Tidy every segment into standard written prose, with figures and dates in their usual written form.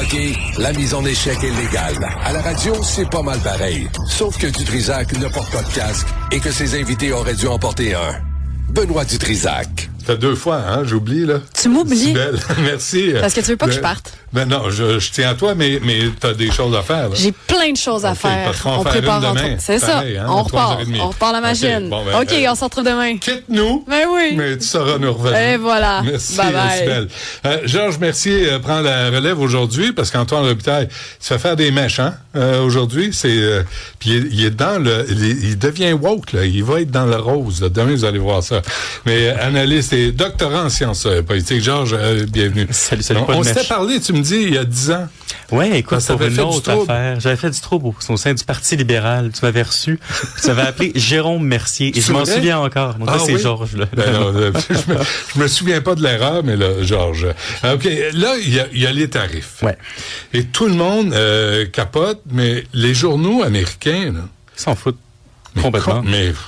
hockey, la mise en échec est légale. À la radio, c'est pas mal pareil. Sauf que Dutrisac ne porte pas de casque et que ses invités auraient dû en porter un. Benoît Dutrisac. Ça fait 2 fois, hein, j'oublie, là. Tu m'oublies. Merci. Parce que tu veux pas que je parte. Ben non, je tiens à toi, mais t'as des choses à faire, là. J'ai plein de choses à faire. Parce qu'on on faire prépare une demain. C'est pareil, ça. Hein, on repart. On repart la machine. OK, on se retrouve demain. Quitte-nous. Ben oui. Mais tu sauras nous revenir. Et voilà. Merci, bye bye. Sibelle. Georges Mercier prend la relève aujourd'hui parce qu'Antoine Robitaille se fait faire des mèches, hein, aujourd'hui. C'est, puis il est dans il devient woke, là. Il va être dans le rose, là. Demain, vous allez voir ça. Mais analyste et doctorant en sciences politiques. Georges, bienvenue. Salut, on s'était parlé, tu me dis, il y a 10 ans. Oui, écoute, pour une autre affaire. J'avais fait du trouble au sein du Parti libéral. Tu m'avais reçu. Tu m'avais appelé Jérôme Mercier. Et je m'en souviens encore. Donc là, c'est oui? Georges. Là. Ben non, je me souviens pas de l'erreur, mais là, Georges. OK, là, il y a les tarifs. Ouais. Et tout le monde capote, mais les journaux américains, là, ils s'en foutent. Complètement.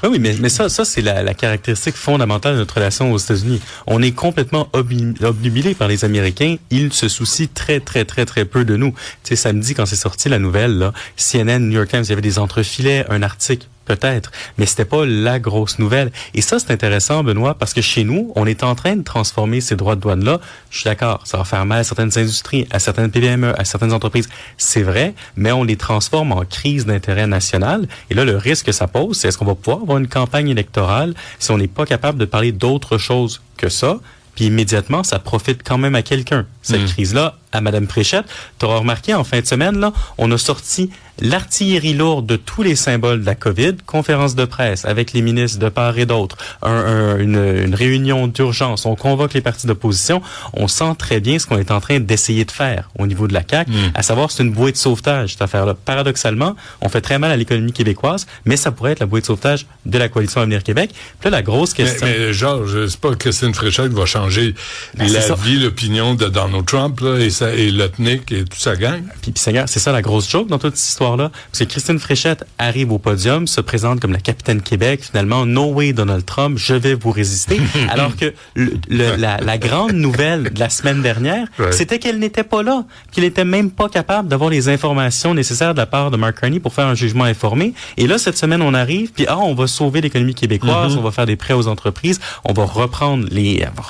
Oui, mais ça c'est la caractéristique fondamentale de notre relation aux États-Unis. On est complètement obnubilé par les Américains. Ils se soucient très, très, très, très peu de nous. Tu sais, samedi, quand c'est sorti la nouvelle, là, CNN, New York Times, il y avait des entrefilets, un article. Peut-être, mais c'était pas la grosse nouvelle. Et ça, c'est intéressant, Benoît, parce que chez nous, on est en train de transformer ces droits de douane-là. Je suis d'accord, ça va faire mal à certaines industries, à certaines PME, à certaines entreprises. C'est vrai, mais on les transforme en crise d'intérêt national. Et là, le risque que ça pose, c'est est-ce qu'on va pouvoir avoir une campagne électorale si on n'est pas capable de parler d'autre chose que ça? Puis immédiatement, ça profite quand même à quelqu'un, cette crise-là, à Mme Fréchette. Tu auras remarqué, en fin de semaine, là, on a sorti l'artillerie lourde de tous les symboles de la COVID, conférence de presse avec les ministres de part et d'autre, une réunion d'urgence, on convoque les partis d'opposition, on sent très bien ce qu'on est en train d'essayer de faire au niveau de la CAQ, à savoir c'est une bouée de sauvetage, cette affaire-là. Paradoxalement, on fait très mal à l'économie québécoise, mais ça pourrait être la bouée de sauvetage de la Coalition Avenir Québec. Puis là, la grosse question... Mais Georges, c'est pas Christine Fréchette qui va changer vie, l'opinion de Donald Trump, là, et l'ethnique et tout ça gang. Puis Seigneur, c'est ça la grosse joke dans toute cette histoire-là. Parce que Christine Fréchette arrive au podium, se présente comme la capitaine Québec, finalement, no way Donald Trump, je vais vous résister. Alors que la grande nouvelle de la semaine dernière, c'était qu'elle n'était pas là, qu'elle n'était même pas capable d'avoir les informations nécessaires de la part de Mark Carney pour faire un jugement informé. Et là, cette semaine, on arrive, puis on va sauver l'économie québécoise, on va faire des prêts aux entreprises, on va reprendre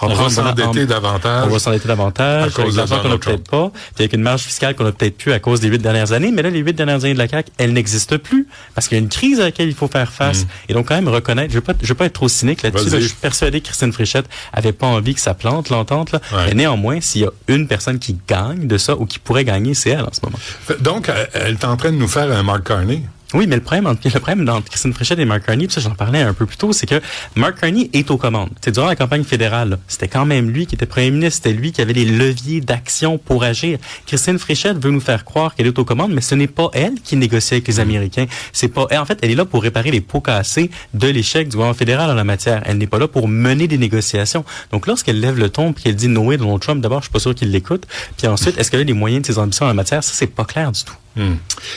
on va s'endetter davantage. On va s'endetter davantage. À cause de l'argent qu'on a peut-être pas. Puis avec une marge fiscale qu'on a peut-être plus à cause des 8 dernières années. Mais là, les 8 dernières années de la CAQ, elles n'existent plus. Parce qu'il y a une crise à laquelle il faut faire face. Et donc, quand même, reconnaître, je veux pas être trop cynique là-dessus. Là, je suis persuadé que Christine Fréchette avait pas envie que ça plante, l'entente, là. Mais néanmoins, s'il y a une personne qui gagne de ça ou qui pourrait gagner, c'est elle en ce moment. Donc, elle est en train de nous faire un Mark Carney. Oui, mais le problème entre Christine Fréchette et Mark Carney, puis ça j'en parlais un peu plus tôt, c'est que Mark Carney est aux commandes. Durant la campagne fédérale, là, c'était quand même lui qui était premier ministre, c'était lui qui avait les leviers d'action pour agir. Christine Fréchette veut nous faire croire qu'elle est aux commandes, mais ce n'est pas elle qui négocie avec les Américains. C'est pas elle. En fait, elle est là pour réparer les pots cassés de l'échec du gouvernement fédéral en la matière. Elle n'est pas là pour mener des négociations. Donc lorsqu'elle lève le ton puis qu'elle dit no way Donald Trump, d'abord, je suis pas sûr qu'il l'écoute. Puis ensuite, est-ce qu'elle a les moyens de ses ambitions en la matière? Ça, c'est pas clair du tout.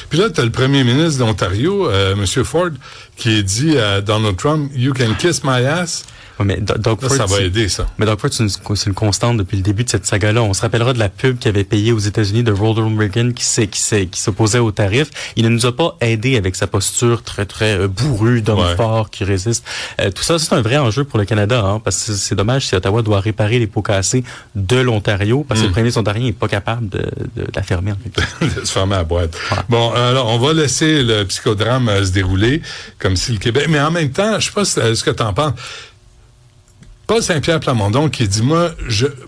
Puis là, tu as le premier ministre d'Ontario, M. Ford, qui dit à Donald Trump, « You can kiss my ass ». Oui, mais Doug Ford, ça va aider, ça. Mais Doug Ford, c'est une constante depuis le début de cette saga-là. On se rappellera de la pub qu'il avait payée aux États-Unis de Ronald Reagan qui s'opposait aux tarifs. Il ne nous a pas aidé avec sa posture très, très bourrue d'homme fort qui résiste. Tout ça, c'est un vrai enjeu pour le Canada, hein, parce que c'est dommage si Ottawa doit réparer les pots cassés de l'Ontario, parce que le premier ministre ontarien n'est pas capable de la fermer. En fait. De se fermer à la boîte. Voilà. Bon, alors, on va laisser le psychodrame se dérouler, comme si le Québec... Mais en même temps, je sais pas ce que tu en penses. Paul Saint-Pierre Plamondon qui dit, moi,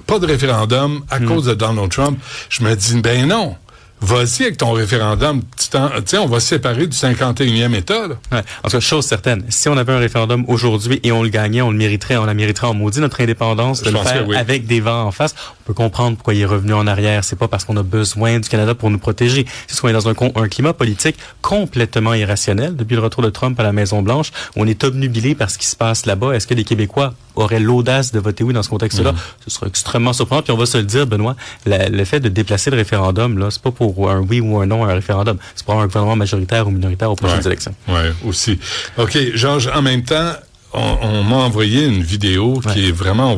pas de référendum à cause de Donald Trump. Je me dis, ben non. Vas-y avec ton référendum. Tu sais, on va se séparer du 51e État, là. Ouais. En tout cas, chose certaine, si on avait un référendum aujourd'hui et on le gagnait, on la mériterait en maudit, notre indépendance, de le faire avec des vents en face. On peut comprendre pourquoi il est revenu en arrière. C'est pas parce qu'on a besoin du Canada pour nous protéger. C'est qu'on est dans un climat politique complètement irrationnel depuis le retour de Trump à la Maison-Blanche, où on est obnubilé par ce qui se passe là-bas. Est-ce que les Québécois auraient l'audace de voter oui dans ce contexte-là? Ce serait extrêmement surprenant. Puis on va se le dire, Benoît, le fait de déplacer le référendum, là, c'est pas pour un oui ou un non à un référendum. C'est pour un gouvernement majoritaire ou minoritaire aux prochaines élections. Oui, aussi. OK, Georges, en même temps, on m'a envoyé une vidéo qui est vraiment,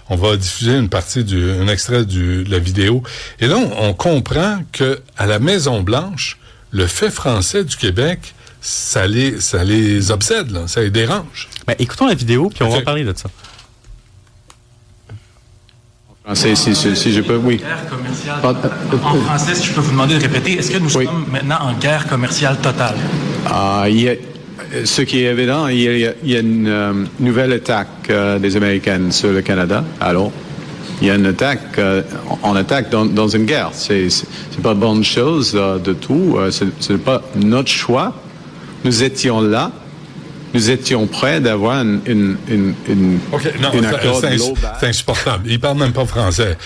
on va diffuser une partie un extrait de la vidéo. Et là, on comprend que à la Maison-Blanche, le fait français du Québec, ça les obsède, là, ça les dérange. Ben, écoutons la vidéo, puis on va en parler de ça. En français, si je peux, oui. En français, si je peux vous demander de répéter, est-ce que nous sommes maintenant en guerre commerciale totale? Ce qui est évident, il y a une nouvelle attaque des Américains sur le Canada. Alors, il y a une attaque, on attaque dans une guerre. C'est pas bonne chose de tout. Ce n'est pas notre choix. Nous étions là. Nous étions prêts d'avoir une accord global. C'est insupportable. Il parle même pas français,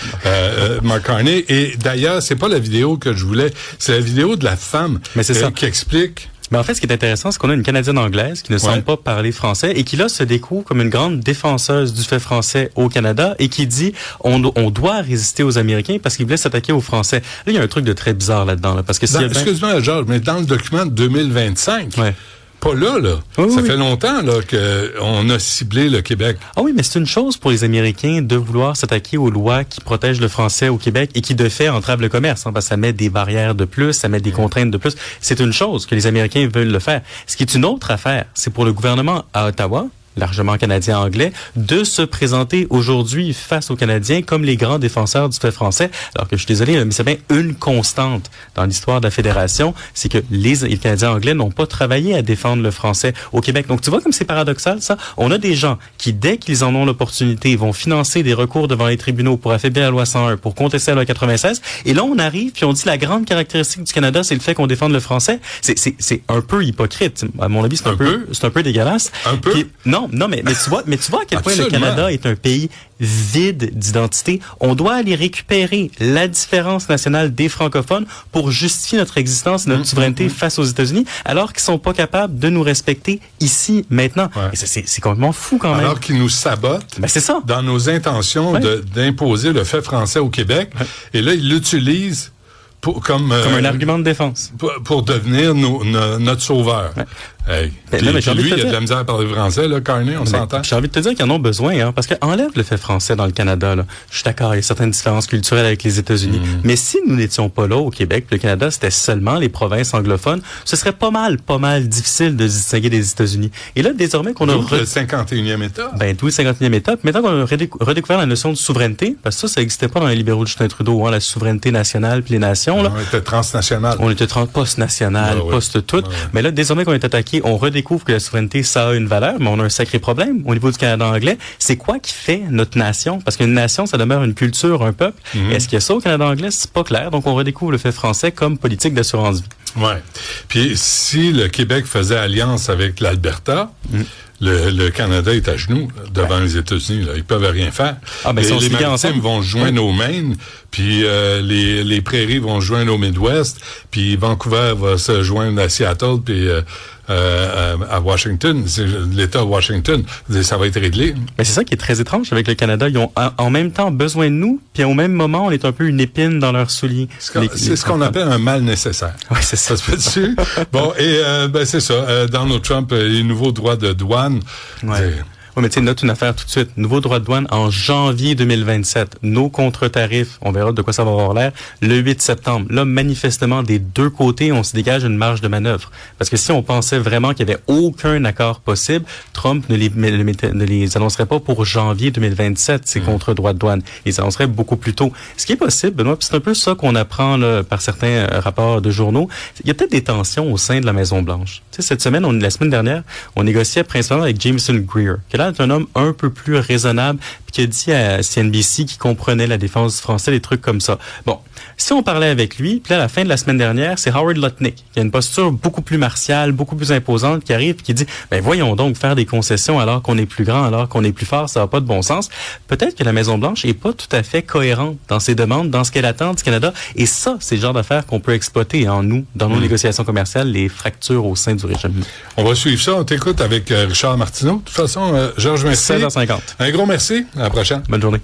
Mark Carney. Et d'ailleurs, c'est pas la vidéo que je voulais. C'est la vidéo de la femme qui explique. Mais en fait, ce qui est intéressant, c'est qu'on a une Canadienne anglaise qui ne semble pas parler français et qui, là, se découvre comme une grande défenseuse du fait français au Canada et qui dit on doit résister aux Américains parce qu'ils voulaient s'attaquer aux Français. Là, il y a un truc de très bizarre là-dedans. Là, parce que excuse-moi, Georges, mais dans le document de 2025... Pas là. Ça fait longtemps là qu'on a ciblé le Québec. Ah oui, mais c'est une chose pour les Américains de vouloir s'attaquer aux lois qui protègent le français au Québec et qui, de fait, entravent le commerce. Parce que ça met des barrières de plus, ça met des contraintes de plus. C'est une chose que les Américains veulent le faire. Ce qui est une autre affaire, c'est pour le gouvernement à Ottawa, largement canadien-anglais, de se présenter aujourd'hui face aux Canadiens comme les grands défenseurs du fait français. Alors que je suis désolé, mais c'est bien une constante dans l'histoire de la Fédération, c'est que les Canadiens anglais n'ont pas travaillé à défendre le français au Québec. Donc tu vois comme c'est paradoxal ça. On a des gens qui, dès qu'ils en ont l'opportunité, vont financer des recours devant les tribunaux pour affaiblir la loi 101, pour contester la loi 96. Et là, on arrive puis on dit la grande caractéristique du Canada, c'est le fait qu'on défende le français. C'est un peu hypocrite. À mon avis, c'est un peu dégueulasse. Un peu? Non, mais tu vois à quel point le Canada est un pays vide d'identité. On doit aller récupérer la différence nationale des francophones pour justifier notre existence et notre souveraineté face aux États-Unis, alors qu'ils sont pas capables de nous respecter ici, maintenant. Ouais. Et c'est complètement fou quand même. Alors qu'ils nous sabotent c'est ça. Dans nos intentions d'imposer le fait français au Québec. Ouais. Et là, ils l'utilisent comme un argument de défense. Pour devenir notre sauveur. Ouais. Hey. Puis lui, il y a de la misère à parler français, là, Carney, on s'entend. J'ai envie de te dire qu'ils en ont besoin, hein, parce que enlève le fait français dans le Canada, là. Je suis d'accord, il y a certaines différences culturelles avec les États-Unis. Mais si nous n'étions pas là au Québec, puis le Canada, c'était seulement les provinces anglophones, ce serait pas mal difficile de se distinguer des États-Unis. Et là, désormais qu'on a... le 51e État. Tout le 51e État. Maintenant qu'on a redécouvert la notion de souveraineté, parce que ça n'existait pas dans les libéraux de Justin Trudeau, hein, la souveraineté nationale puis les nations, là. On était transnational. On était post-national, post-tout. Mais là, désormais qu'on est attaqué, on redécouvre que la souveraineté, ça a une valeur, mais on a un sacré problème au niveau du Canada anglais. C'est quoi qui fait notre nation? Parce qu'une nation, ça demeure une culture, un peuple. Est-ce qu'il y a ça au Canada anglais? C'est pas clair. Donc, on redécouvre le fait français comme politique d'assurance vie. Ouais. Puis, si le Québec faisait alliance avec l'Alberta, le Canada est à genoux devant les États-Unis. Là. Ils peuvent rien faire. Les Maritimes vont joindre au Maine, puis les Prairies vont joindre au Midwest, puis Vancouver va se joindre à Seattle, puis à Washington, c'est l'État de Washington. Ça va être réglé. Mais c'est ça qui est très étrange avec le Canada. Ils ont en même temps besoin de nous, puis au même moment, on est un peu une épine dans leurs souliers. C'est ce qu'on appelle un mal nécessaire. Oui, c'est ça. Ça se fait dessus. Bon, et c'est ça. Donald Trump, les nouveaux droits de douane. Ouais. Oui, mais tu sais, note une affaire tout de suite. Nouveau droit de douane en janvier 2027. Nos contre-tarifs, on verra de quoi ça va avoir l'air, le 8 septembre. Là, manifestement, des deux côtés, on se dégage une marge de manœuvre. Parce que si on pensait vraiment qu'il n'y avait aucun accord possible, Trump ne les annoncerait pas pour janvier 2027, ces contre-droits de douane. Il les annoncerait beaucoup plus tôt. Ce qui est possible, Benoît, c'est un peu ça qu'on apprend là, par certains rapports de journaux. Il y a peut-être des tensions au sein de la Maison-Blanche. Tu sais, cette semaine, la semaine dernière, on négociait principalement avec Jameson Greer, qui est un homme un peu plus raisonnable, puis qui a dit à CNBC qu'il comprenait la défense du français, des trucs comme ça. Bon, si on parlait avec lui, puis là, à la fin de la semaine dernière, c'est Howard Lutnick, qui a une posture beaucoup plus martiale, beaucoup plus imposante, qui arrive, qui dit, voyons donc faire des concessions alors qu'on est plus grand, alors qu'on est plus fort, ça n'a pas de bon sens. Peut-être que la Maison-Blanche est pas tout à fait cohérente dans ses demandes, dans ce qu'elle attend du Canada, et ça, c'est le genre d'affaires qu'on peut exploiter en nous, dans nos négociations commerciales, les fractures au sein du régime. On va suivre ça, on t'écoute avec Richard Martineau. De toute façon, Georges, merci. 16h50. Un gros merci. À la prochaine. Bonne journée.